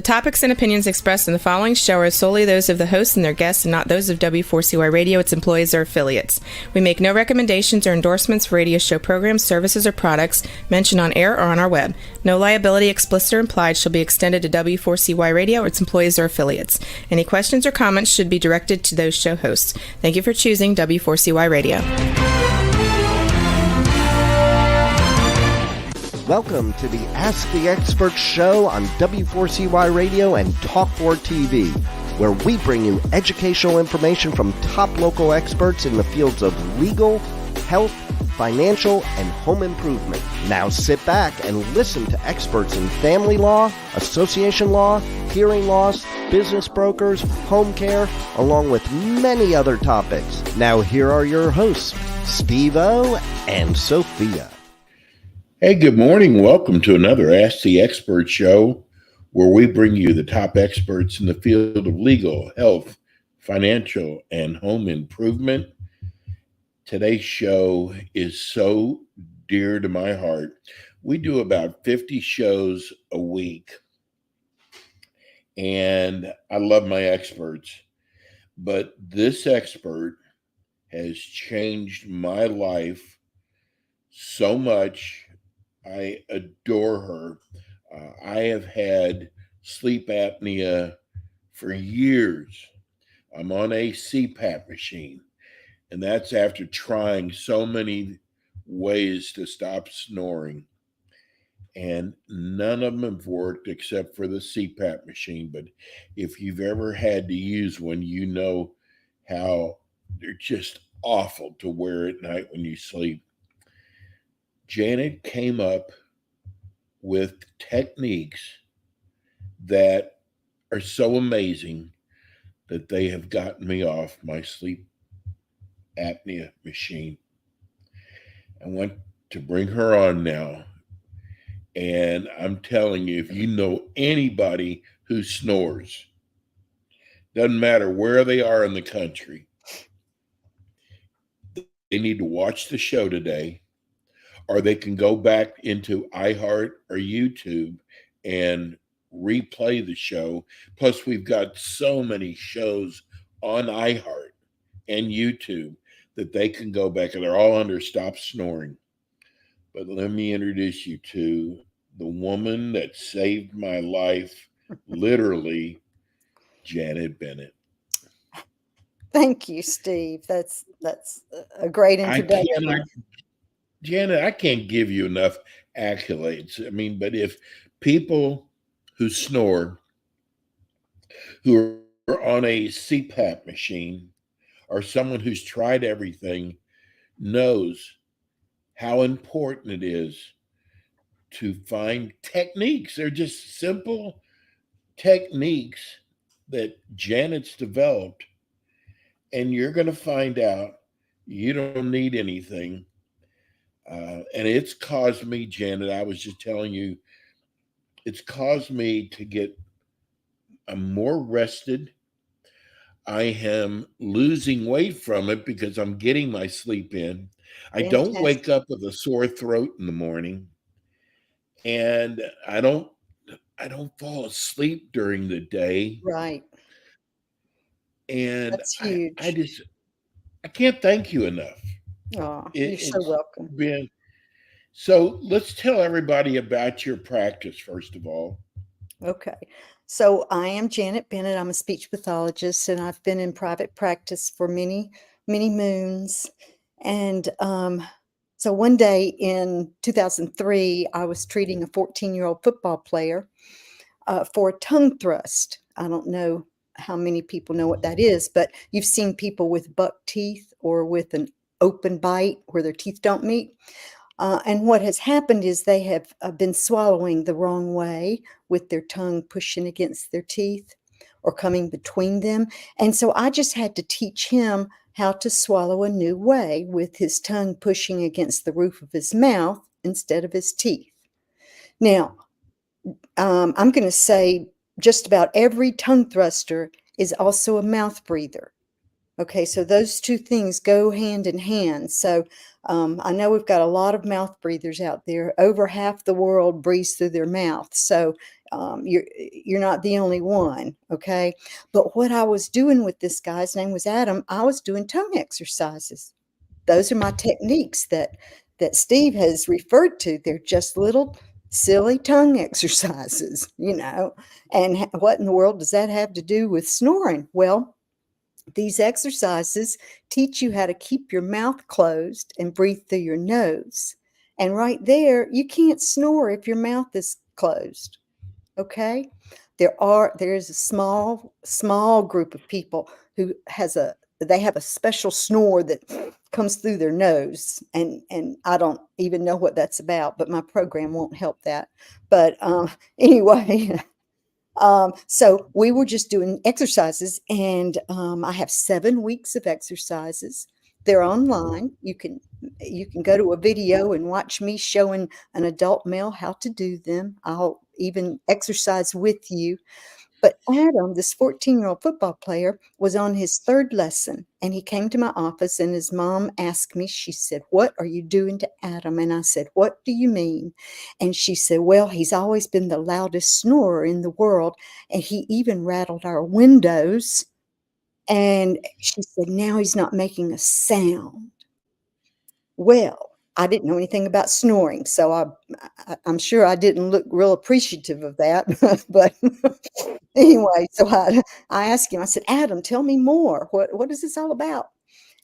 topics and opinions expressed in the following show are solely those of the hosts and their guests and not those of W4CY Radio, its employees, or affiliates. We make no recommendations or endorsements for radio show programs, services, or products mentioned on air or on our web. No liability, explicit or implied, shall be extended to W4CY Radio or its employees or affiliates. Any questions or comments should be directed to those show hosts. Thank you for choosing W4CY Radio. Welcome to the Ask the Expert show on W4CY Radio and Talk4 TV, where we bring you educational information from top local experts in the fields of legal, health, financial, and home improvement. Now sit back and listen to experts in family law, association law, hearing loss, business brokers, home care, along with many other topics. Now here are your hosts, Steve-O and Sophia. Hey, good morning. Welcome to another Ask the Expert show, where we bring you the top experts in the field of legal, health, financial, and home improvement. Today's show is so dear to my heart. We do about 50 shows a week, and I love my experts, but this expert has changed my life so much. I adore her. I have had sleep apnea for years. I'm on a CPAP machine, and that's after trying so many ways to stop snoring. And none of them have worked except for the CPAP machine. But if you've ever had to use one, you know how they're just awful to wear at night when you sleep. Janet came up with techniques that are so amazing that they have gotten me off my sleep apnea machine. I want to bring her on now. And I'm telling you, if you know anybody who snores, doesn't matter where they are in the country, they need to watch the show today. Or they can go back into iHeart or YouTube and replay the show. Plus, we've got so many shows on iHeart and YouTube that they can go back, and they're all under Stop Snoring. But let me introduce you to the woman that saved my life, literally, Janet Bennett. Thank you, Steve. That's a great introduction. Janet, I can't give you enough accolades. I mean, but if people who snore, who are on a CPAP machine, or someone who's tried everything, knows how important it is to find techniques. They're just simple techniques that Janet's developed, and you're going to find out you don't need anything. And it's caused me, Janet, I was just telling you, it's caused me to get more rested. I am losing weight from it because I'm getting my sleep in. I don't wake up with a sore throat in the morning, and I don't fall asleep during the day. Right. And that's huge. I can't thank you enough. Oh, you're so welcome. So let's tell everybody about your practice, first of all. Okay. So I am Janet Bennett. I'm a speech pathologist, and I've been in private practice for many, many moons. And so one day in 2003, I was treating a 14-year-old football player for a tongue thrust. I don't know how many people know what that is, but you've seen people with buck teeth or with an open bite where their teeth don't meet. And what has happened is they have been swallowing the wrong way with their tongue pushing against their teeth or coming between them. And so I just had to teach him how to swallow a new way with his tongue pushing against the roof of his mouth instead of his teeth. Now, I'm going to say just about every tongue thruster is also a mouth breather. Okay, so those two things go hand in hand. So I know we've got a lot of mouth breathers out there. Over half the world breathes through their mouth. So You're not the only one, okay? But what I was doing with this guy's name was Adam. I was doing tongue exercises. Those are my techniques that Steve has referred to. They're just little silly tongue exercises, you know. And what in the world does that have to do with snoring? Well, these exercises teach you how to keep your mouth closed and breathe through your nose. And right there, you can't snore if your mouth is closed. Okay? There is a small group of people who they have a special snore that comes through their nose, and I don't even know what that's about, but my program won't help that. But anyway, so we were just doing exercises, and I have 7 weeks of exercises. They're online. You can go to a video and watch me showing an adult male how to do them. I'll even exercise with you. But Adam, this 14-year-old football player, was on his 3rd lesson, and he came to my office, and his mom asked me, she said, "What are you doing to Adam?" And I said, "What do you mean?" And she said, "Well, he's always been the loudest snorer in the world, and he even rattled our windows." And she said, "Now he's not making a sound." Well, I didn't know anything about snoring, so I'm sure I didn't look real appreciative of that. But anyway, so I asked him, I said, "Adam, tell me more. What is this all about?"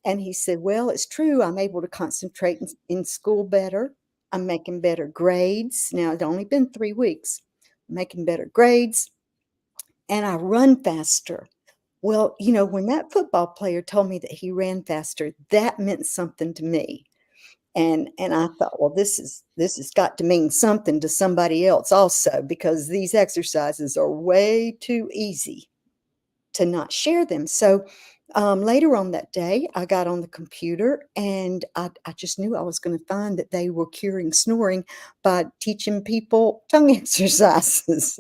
And he said, "Well, it's true. I'm able to concentrate in school better. I'm making better grades. Now, it's only been 3 weeks. Making better grades, and I run faster." Well, when that football player told me that he ran faster, that meant something to me. And I thought, well, this has got to mean something to somebody else also, because these exercises are way too easy to not share them. So later on that day, I got on the computer, and I just knew I was going to find that they were curing snoring by teaching people tongue exercises.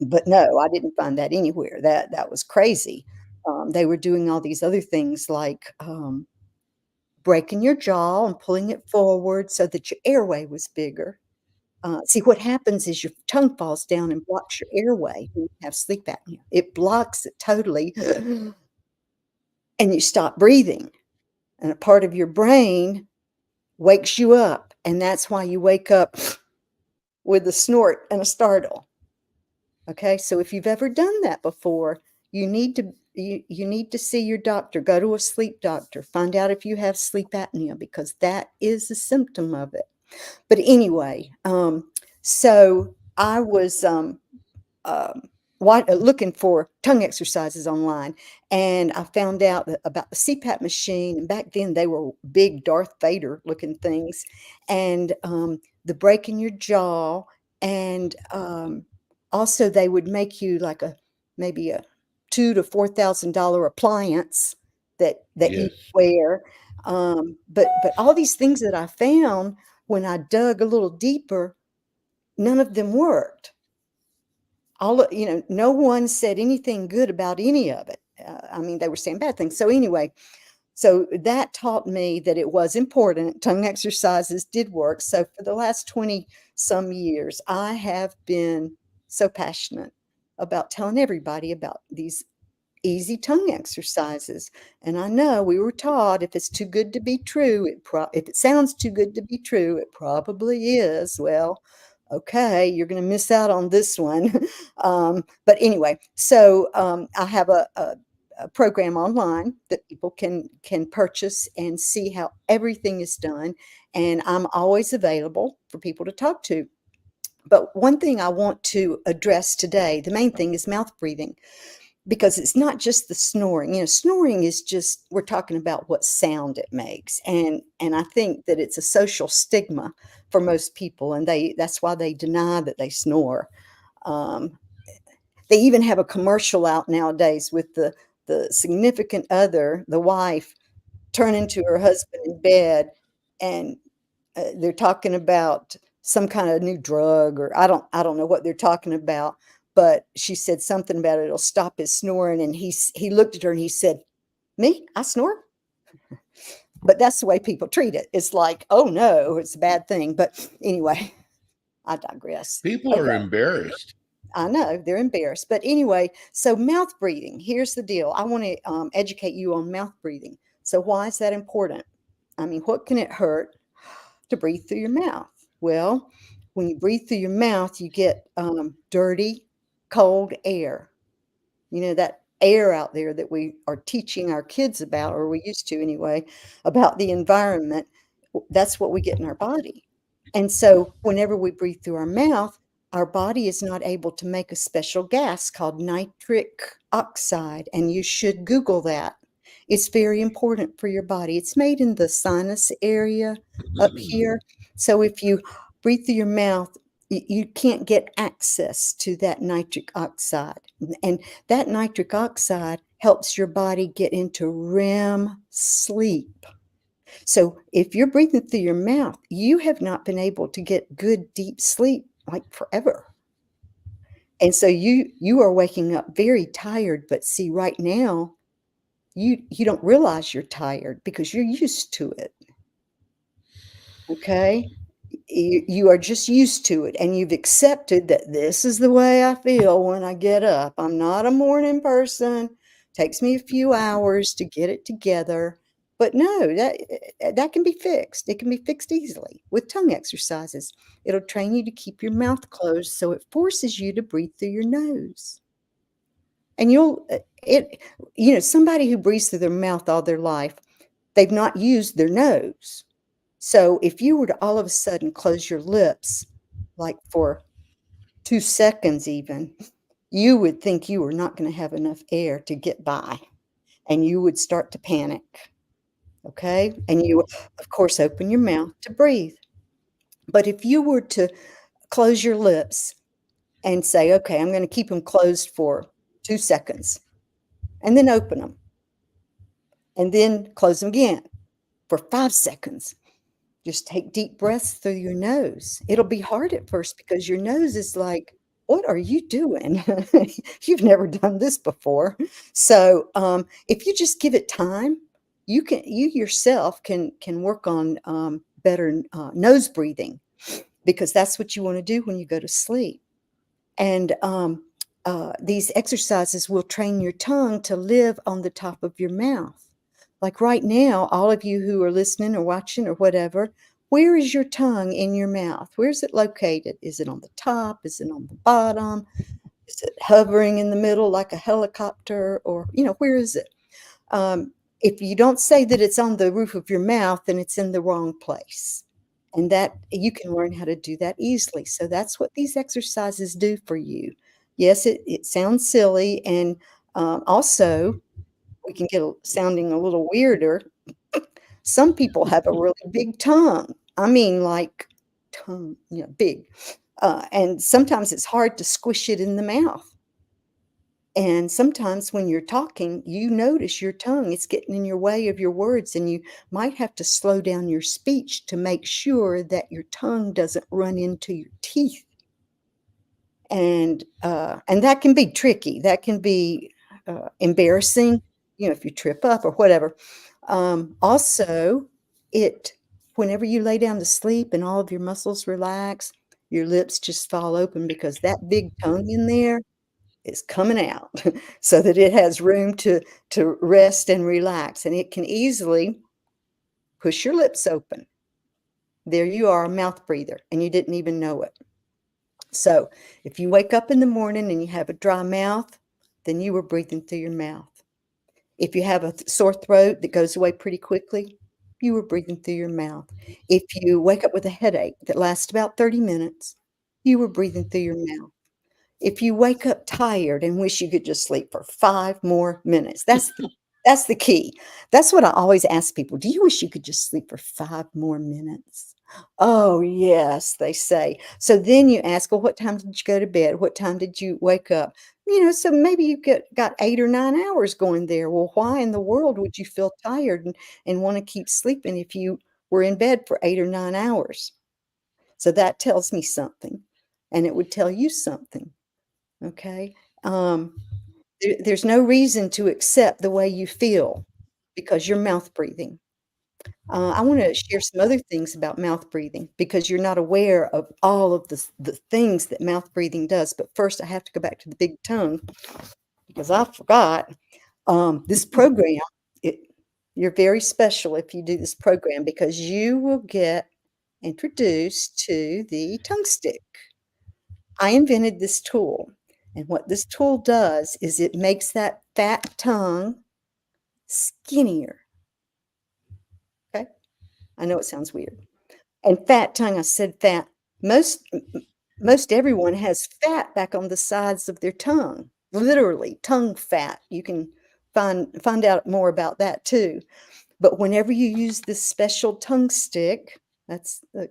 But no, I didn't find that anywhere. That was crazy. They were doing all these other things like breaking your jaw and pulling it forward so that your airway was bigger. See, what happens is your tongue falls down and blocks your airway when you have sleep apnea. It blocks it totally, and you stop breathing. And a part of your brain wakes you up, and that's why you wake up with a snort and a startle. Okay, so if you've ever done that before, you need to see your doctor. Go to a sleep doctor. Find out if you have sleep apnea, because that is a symptom of it. But anyway, so I was looking for tongue exercises online, and I found out about the CPAP machine. And back then, they were big Darth Vader looking things, and the breaking your jaw, and also they would make you like maybe a $2,000 to $4,000 appliance that you Yes. wear. But all these things that I found, when I dug a little deeper, none of them worked. No one said anything good about any of it. I mean, they were saying bad things. So anyway, so that taught me that it was important. Tongue exercises did work. So for the last 20 some years, I have been so passionate about telling everybody about these easy tongue exercises. And I know we were taught, if it's too good to be true, if it sounds too good to be true, it probably is. Well, okay, you're going to miss out on this one. But anyway, so I have a program online that people can purchase and see how everything is done. And I'm always available for people to talk to. But one thing I want to address today, the main thing, is mouth breathing, because it's not just the snoring. Snoring is just, we're talking about what sound it makes. And I think that it's a social stigma for most people, and that's why they deny that they snore. They even have a commercial out nowadays with the significant other, the wife, turning to her husband in bed, and they're talking about some kind of new drug, or I don't know what they're talking about, but she said something about it'll stop his snoring, and he looked at her and he said, "Me? I snore?" But that's the way people treat it. It's like, oh no, it's a bad thing. But anyway, I digress. People are Okay. embarrassed. I know they're embarrassed. But anyway, so mouth breathing, here's the deal. I want to educate you on mouth breathing. So, why is that important? I mean, what can it hurt to breathe through your mouth? Well, when you breathe through your mouth, you get dirty, cold air. You know, that air out there that we are teaching our kids about, or we used to anyway, about the environment. That's what we get in our body. And so, whenever we breathe through our mouth, our body is not able to make a special gas called nitric oxide. And you should Google that. It's very important for your body. It's made in the sinus area up here. So, if you breathe through your mouth, you can't get access to that nitric oxide. And that nitric oxide helps your body get into REM sleep. So if you're breathing through your mouth, you have not been able to get good deep sleep like forever. And so you are waking up very tired, but see right now you don't realize you're tired because you're used to it. Okay? You are just used to it, and you've accepted that this is the way I feel when I get up. I'm not a morning person. Takes me a few hours to get it together. But no, that can be fixed. It can be fixed easily with tongue exercises. It'll train you to keep your mouth closed, so it forces you to breathe through your nose. And somebody who breathes through their mouth all their life, they've not used their nose. So if you were to all of a sudden close your lips, like for 2 seconds even, you would think you were not gonna have enough air to get by, and you would start to panic, okay? And you, of course, open your mouth to breathe. But if you were to close your lips and say, "Okay, I'm gonna keep them closed for 2 seconds," and then open them, and then close them again for 5 seconds. Just take deep breaths through your nose. It'll be hard at first because your nose is like, "What are you doing? You've never done this before." So, if you just give it time, you yourself can work on better nose breathing because that's what you want to do when you go to sleep. And these exercises will train your tongue to live on the top of your mouth. Like right now, all of you who are listening or watching or whatever, where is your tongue in your mouth? Where is it located? Is it on the top? Is it on the bottom? Is it hovering in the middle like a helicopter? Or, where is it? If you don't say that it's on the roof of your mouth, then it's in the wrong place. And that you can learn how to do that easily. So that's what these exercises do for you. Yes, it sounds silly. And also, we can get sounding a little weirder. Some people have a really big tongue. I mean, like tongue, big. And sometimes it's hard to squish it in the mouth. And sometimes when you're talking, you notice your tongue is getting in your way of your words, and you might have to slow down your speech to make sure that your tongue doesn't run into your teeth. And that can be tricky. That can be embarrassing, if you trip up or whatever. Also, whenever you lay down to sleep and all of your muscles relax, your lips just fall open because that big tongue in there is coming out so that it has room to rest and relax, and it can easily push your lips open. There you are, a mouth breather, and you didn't even know it. So if you wake up in the morning and you have a dry mouth, then you were breathing through your mouth. If you have a sore throat that goes away pretty quickly, you were breathing through your mouth. If you wake up with a headache that lasts about 30 minutes, you were breathing through your mouth. If you wake up tired and wish you could just sleep for 5 more minutes, that's the key. That's what I always ask people. Do you wish you could just sleep for 5 more minutes? Oh, yes, they say. So then you ask, well, what time did you go to bed? What time did you wake up? So maybe you got 8 or 9 hours going there. Well, why in the world would you feel tired and want to keep sleeping if you were in bed for 8 or 9 hours? So that tells me something, and it would tell you something. Okay. There's no reason to accept the way you feel because you're mouth breathing. I want to share some other things about mouth breathing because you're not aware of all of the things that mouth breathing does. But first, I have to go back to the big tongue because I forgot. This program, it, you're very special if you do this program because you will get introduced to the tongue stick. I invented this tool, and what this tool does is it makes that fat tongue skinnier. Okay, I know it sounds weird. And fat tongue, I said fat. Most everyone has fat back on the sides of their tongue, literally tongue fat. You can find out more about that too. But whenever you use this special tongue stick, that's the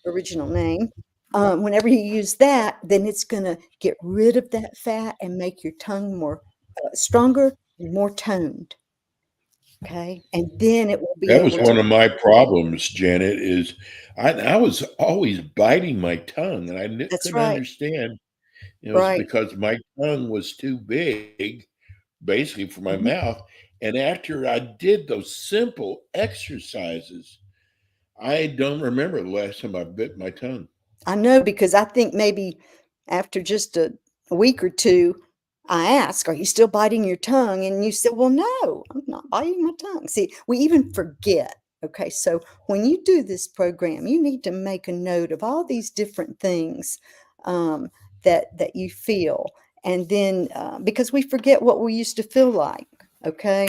original name. Whenever you use that, then it's going to get rid of that fat and make your tongue more stronger and more toned. Okay, and then it will be That was able to. one of my problems, Janet, is I was always biting my tongue, and I That's couldn't right, understand. It was right. because my tongue was too big, basically, for my Mhm. mouth. And after I did those simple exercises, I don't remember the last time I bit my tongue. I know because I think maybe after just a week or two, I asked, "Are you still biting your tongue?" And you said, "Well, no, I'm not biting my tongue." See, we even forget. Okay, so when you do this program, you need to make a note of all these different things um, that you feel, and then because we forget what we used to feel like. Okay,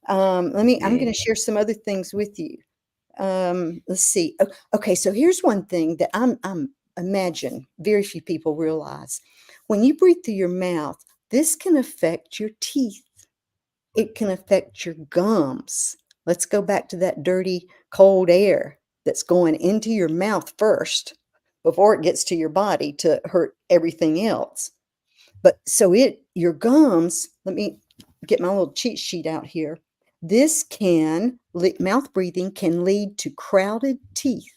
I'm Yeah. going to share some other things with you. Let's see. Okay, so here's one thing that I'm imagine very few people realize. When you breathe through your mouth, this can affect your teeth. It can affect your gums. Let's go back to that dirty, cold air that's going into your mouth first before it gets to your body to hurt everything else. But so your gums, let me get my little cheat sheet out here. This mouth breathing can lead to crowded teeth.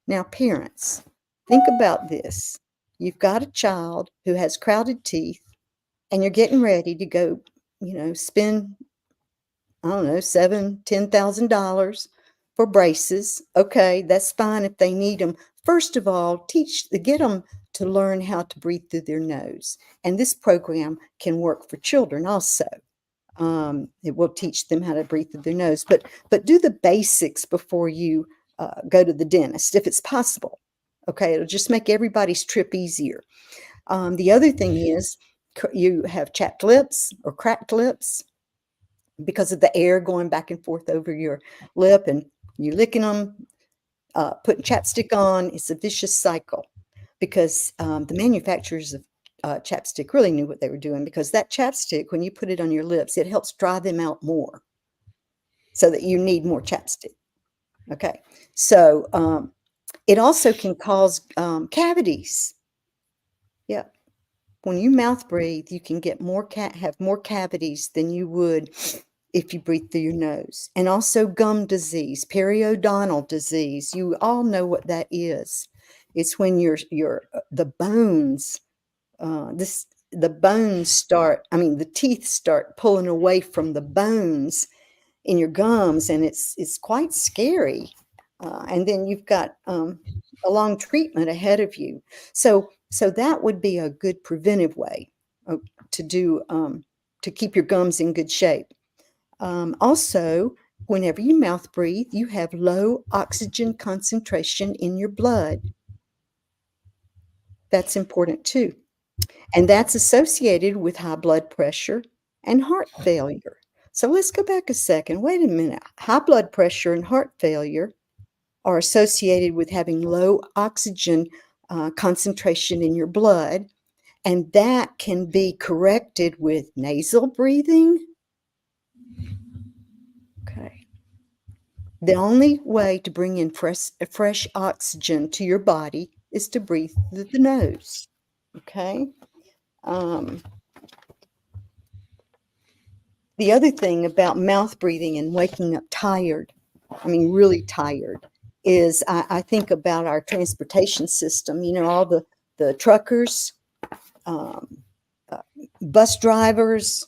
Now, parents, think about this. You've got a child who has crowded teeth, and you're getting ready to go, spend, I don't know, $7,000, $10,000 for braces. Okay, that's fine if they need them. First of all, get them to learn how to breathe through their nose. And this program can work for children also. It will teach them how to breathe through their nose, but do the basics before you go to the dentist, if it's possible. Okay, it'll just make everybody's trip easier. The other thing is you have chapped lips or cracked lips because of the air going back and forth over your lip, and you licking them, putting chapstick on. It's a vicious cycle because the manufacturers of chapstick really knew what they were doing, because that chapstick, when you put it on your lips, it helps dry them out more so that you need more chapstick. Okay, so it also can cause cavities. Yeah, when you mouth breathe, you can get have more cavities than you would if you breathe through your nose. And also gum disease, periodontal disease. You all know what that is. It's when the bones the bones start, I mean, the teeth start pulling away from the bones in your gums, and it's quite scary. And then you've got a long treatment ahead of you. So that would be a good preventive way uh, to do to keep your gums in good shape. Also, whenever you mouth breathe, you have low oxygen concentration in your blood. That's important too. And that's associated with high blood pressure and heart failure. So let's go back a second. Wait a minute. High blood pressure and heart failure are associated with having low oxygen concentration in your blood. And that can be corrected with nasal breathing. Okay. The only way to bring in fresh oxygen to your body is to breathe through the nose. Okay. Um, The other thing about mouth breathing and waking up tired, I mean, really tired, is I think about our transportation system. All the truckers, um, uh, bus drivers,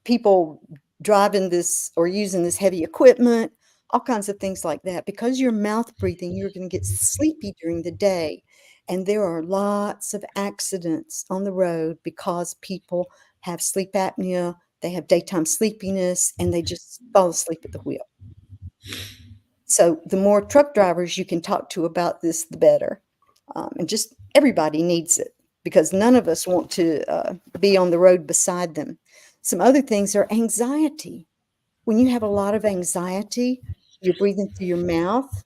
people driving this or using this heavy equipment, all kinds of things like that. Because you're mouth breathing, you're going to get sleepy during the day. And there are lots of accidents on the road because people have sleep apnea, they have daytime sleepiness, and they just fall asleep at the wheel. So the more truck drivers you can talk to about this, the better. And just everybody needs it because none of us want to be on the road beside them. Some other things are anxiety. When you have a lot of anxiety, you're breathing through your mouth.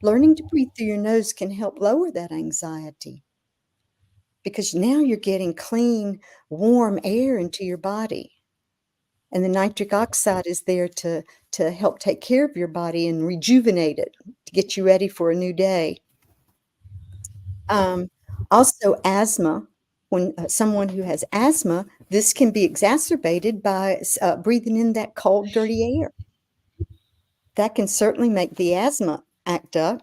Learning to breathe through your nose can help lower that anxiety because now you're getting clean, warm air into your body. And the nitric oxide is there to help take care of your body and rejuvenate it, to get you ready for a new day. Also, asthma. When someone who has asthma, this can be exacerbated by breathing in that cold, dirty air. That can certainly make the asthma act up.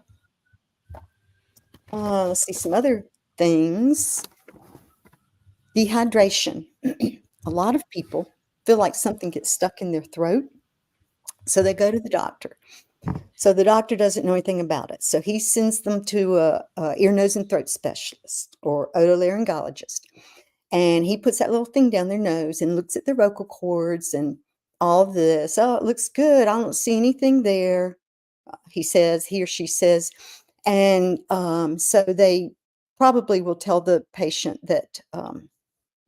Let's see some other things. Dehydration. A lot of people feel like something gets stuck in their throat, so they go to the doctor. So the doctor doesn't know anything about it. So he sends them to a ear, nose, and throat specialist or otolaryngologist. And he puts that little thing down their nose and looks at their vocal cords and all this. Oh, it looks good. I don't see anything there, he or she says. And so they probably will tell the patient that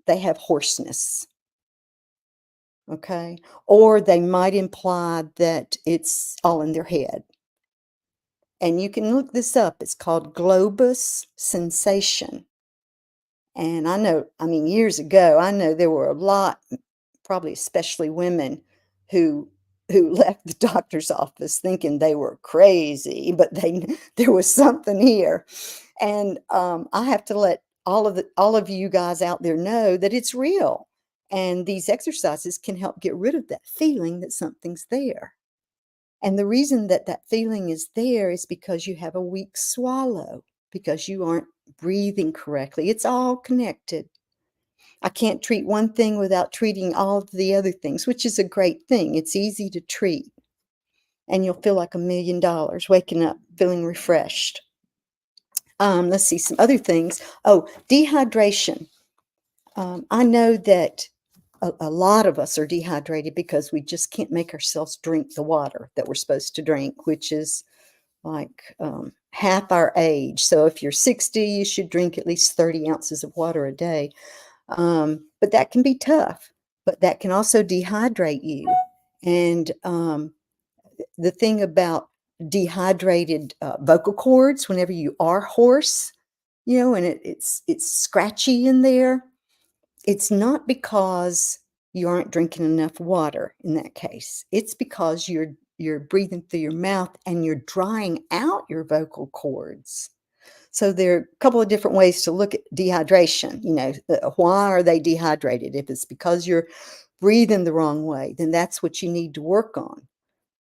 they have hoarseness. Okay. Or they might imply that it's all in their head. And you can look this up. It's called globus sensation. And years ago, I know there were a lot, probably especially women, who left the doctor's office thinking they were crazy, but there was something here. And I have to let all of you guys out there know that it's real. And these exercises can help get rid of that feeling that something's there. And the reason that that feeling is there is because you have a weak swallow, because you aren't breathing correctly. It's all connected. I can't treat one thing without treating all of the other things, which is a great thing. It's easy to treat. And you'll feel like $1 million waking up feeling refreshed. Let's see some other things. Oh, dehydration. I know that a lot of us are dehydrated because we just can't make ourselves drink the water that we're supposed to drink, which is like half our age. So if you're 60, you should drink at least 30 ounces of water a day. But that can be tough, but that can also dehydrate you. And the thing about dehydrated vocal cords, whenever you are hoarse, and it's scratchy in there, it's not because you aren't drinking enough water in that case. It's because you're breathing through your mouth and you're drying out your vocal cords. So there are a couple of different ways to look at dehydration. Why are they dehydrated? If it's because you're breathing the wrong way, then that's what you need to work on.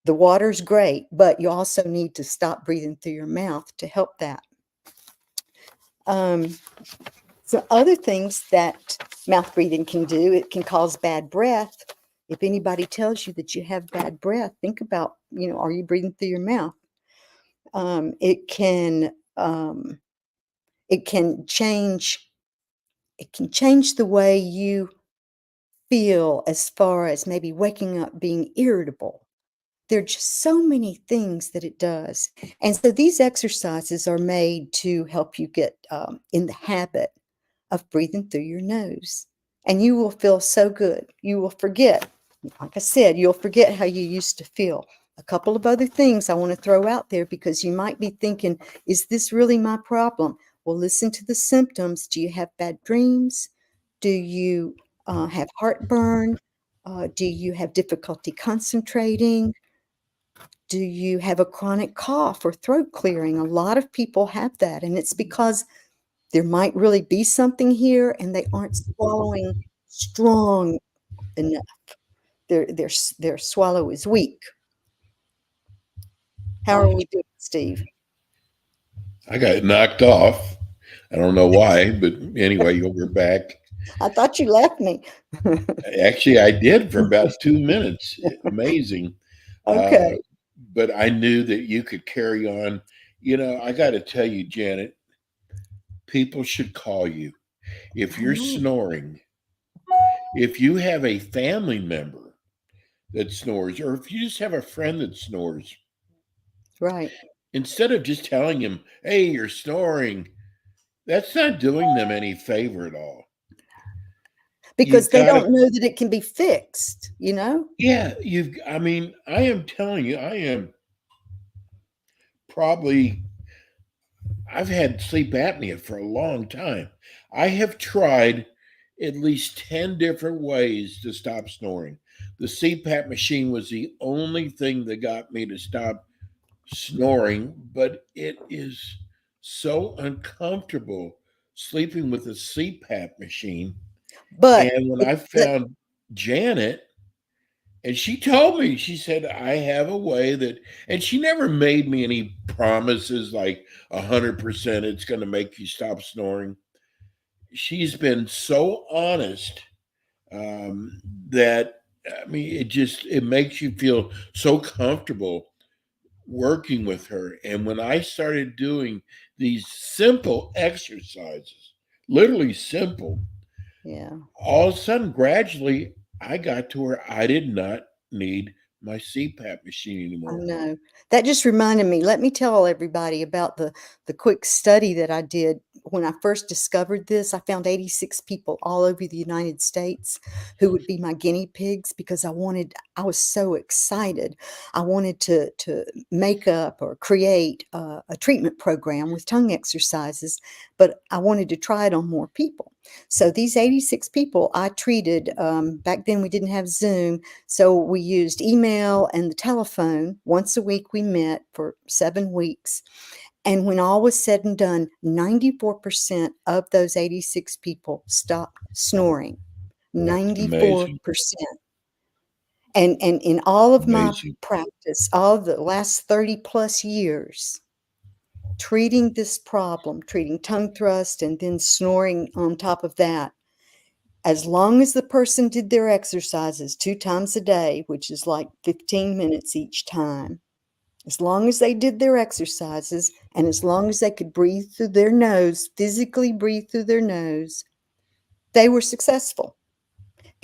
The water's great, but you also need to stop breathing through your mouth to help that. So other things that mouth breathing can do, it can cause bad breath. If anybody tells you that you have bad breath, think about, are you breathing through your mouth? It can change the way you feel as far as maybe waking up being irritable. There are just so many things that it does. And so these exercises are made to help you get in the habit of breathing through your nose. And you will feel so good. You will forget, like I said, you'll forget how you used to feel. A couple of other things I want to throw out there because you might be thinking, is this really my problem? Well, listen to the symptoms. Do you have bad dreams? Do you have heartburn? Do you have difficulty concentrating? Do you have a chronic cough or throat clearing? A lot of people have that, and it's because there might really be something here and they aren't swallowing strong enough. Their swallow is weak. How are we doing, Steve? I got knocked off. I don't know why, but anyway, you'll get back. I thought you left me. Actually, I did for about 2 minutes. Amazing. Uh, Okay. but I knew that you could carry on. I got to tell you, Janet, people should call you. If I you're know. snoring, if you have a family member that snores, or if you just have a friend that snores, Right. instead of just telling him, hey, you're snoring, that's not doing them any favor at all. Because You've they got to, don't know that it can be fixed, yeah, I am telling you, I am probably, I've had sleep apnea for a long time. I have tried at least 10 different ways to stop snoring. The CPAP machine was the only thing that got me to stop snoring, but it is so uncomfortable sleeping with a CPAP machine. But And when I the found Janet, and she told me, she said, I have a way that, and she never made me any promises like 100% it's going to make you stop snoring. She's been so honest that, I mean, it makes you feel so comfortable working with her. And when I started doing these simple exercises, literally simple, yeah. all of a sudden, gradually, I got to where I did not need my CPAP machine I anymore. know. That just reminded me, let me tell everybody about the quick study that I did. When I first discovered this, I found 86 people all over the United States who would be my guinea pigs because I was so excited. I wanted to make up or create a treatment program with tongue exercises, but I wanted to try it on more people. So these 86 people I treated, back then we didn't have Zoom, so we used email and the telephone. Once a week we met for 7 weeks. And when all was said and done, 94% of those 86 people stopped snoring. Amazing. 94%. And in all of my Amazing. practice, all of the last 30 plus years, treating this problem, treating tongue thrust and then snoring on top of that, as long as the person did their exercises 2 times a day, which is like 15 minutes each time, as long as they did their exercises and as long as they could breathe through their nose, physically breathe through their nose, they were successful.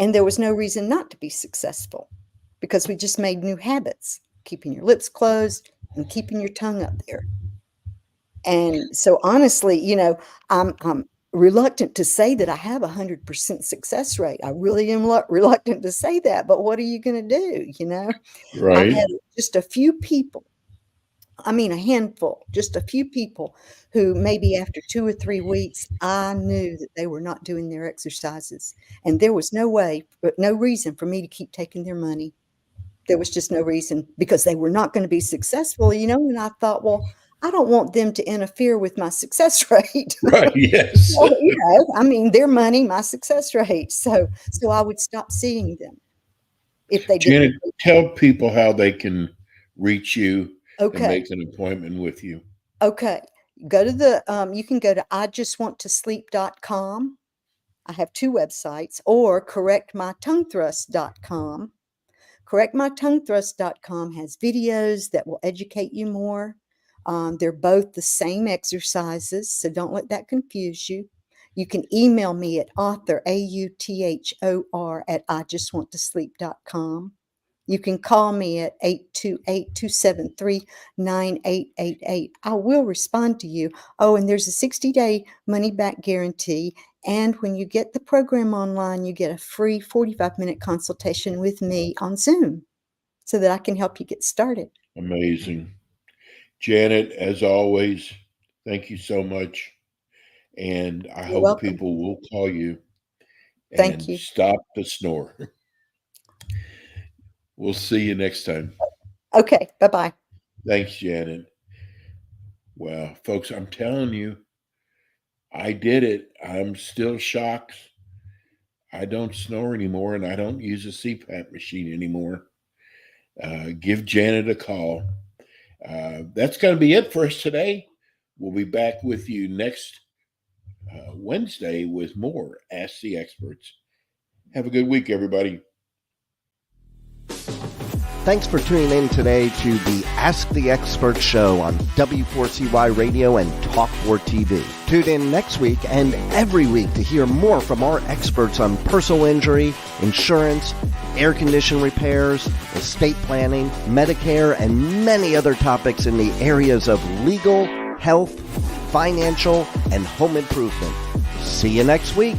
And there was no reason not to be successful because we just made new habits, keeping your lips closed and keeping your tongue up there. And so honestly, I'm reluctant to say that I have 100% success rate. I really am reluctant to say that, but what are you going to do? I've Right. had just a few people, I mean, a handful, just a few people who maybe after 2 or 3 weeks, I knew that they were not doing their exercises. And there was no way, no reason for me to keep taking their money. There was just no reason because they were not going to be successful, and I thought, well, I don't want them to interfere with my success rate. Right. Yes. Well, I mean, their money, my success rate. So I would stop seeing them if they didn't. Janet, tell people how they can reach you and Okay. make an appointment with you. Okay. You can go to ijustwanttosleep.com. I have 2 websites, or correctmytonguethrust.com. Correctmytonguethrust.com has videos that will educate you more. They're both the same exercises, so don't let that confuse you. You can email me at author, author, at ijustwanttosleep.com. You can call me at 828-273-9888. I will respond to you. Oh, and there's a 60-day money-back guarantee. And when you get the program online, you get a free 45-minute consultation with me on Zoom so that I can help you get started. Amazing. Janet, as always, thank you so much. And I You're hope welcome. people will call you Thank and you. stop the snore. We'll see you next time. Okay, bye-bye. Thanks, Janet. Well, folks, I'm telling you, I did it. I'm still shocked. I don't snore anymore and I don't use a CPAP machine anymore. Give Janet a call. That's going to be it for us today. We'll be back with you next Wednesday with more Ask the Experts. Have a good week, everybody. Thanks for tuning in today to the Ask the Expert show on W4CY Radio and Talk4 TV. Tune in next week and every week to hear more from our experts on personal injury, insurance, air condition repairs, estate planning, Medicare, and many other topics in the areas of legal, health, financial, and home improvement. See you next week.